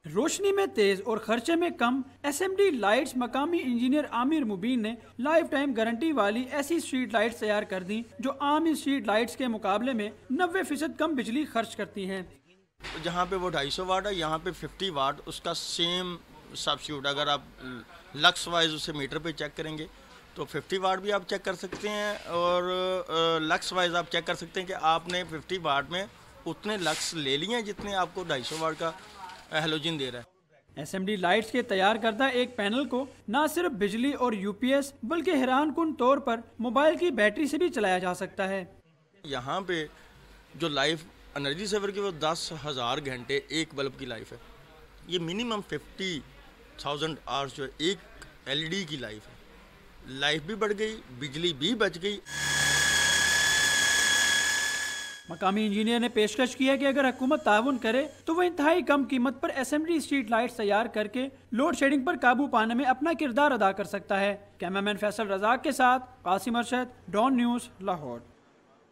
روشنی میں تیز اور خرچے میں کم SMD لائٹس مقامی انجینئر عامر مبین نے لائف ٹائم گارنٹی والی ایسی اسٹریٹ لائٹس تیار کر دی جو عام اسٹریٹ لائٹس کے مقابلے میں 90% کم بجلی خرچ کرتی ہیں۔ جہاں پہ وہ 250 واٹ ہے یہاں پہ 50 واٹ اس کا سیم سبسٹیوٹ، اگر آپ لکس وائز اسے میٹر پہ چیک کریں گے تو 50 واٹ بھی آپ چیک کر سکتے ہیں اور لکس وائز آپ چیک کر سکتے ہیں کہ آپ نے 50 واٹ میں اتنے لکس لے لیے ہیں جتنے آپ کو 250 واٹ کا ہیلوجن دے رہا ہے۔ SMD لائٹس کے تیار کردہ ایک پینل کو نہ صرف بجلی اور UPS بلکہ حیران کن طور پر موبائل کی بیٹری سے بھی چلایا جا سکتا ہے۔ یہاں پہ جو لائف انرجی سیور کی وہ 10,000 گھنٹے ایک بلب کی لائف ہے، یہ منیمم 50,000 آورس جو ہے ایک LED کی لائف ہے۔ لائف بھی بڑھ گئی، بجلی بھی بچ گئی۔ مقامی انجینئر نے پیشکش کی ہے کہ اگر حکومت تعاون کرے تو وہ انتہائی کم قیمت پر SMD اسٹریٹ لائٹس تیار کر کے لوڈ شیڈنگ پر قابو پانے میں اپنا کردار ادا کر سکتا ہے۔ کیمرہ مین فیصل رزاق کے ساتھ قاسم ارشد، ڈان نیوز، لاہور۔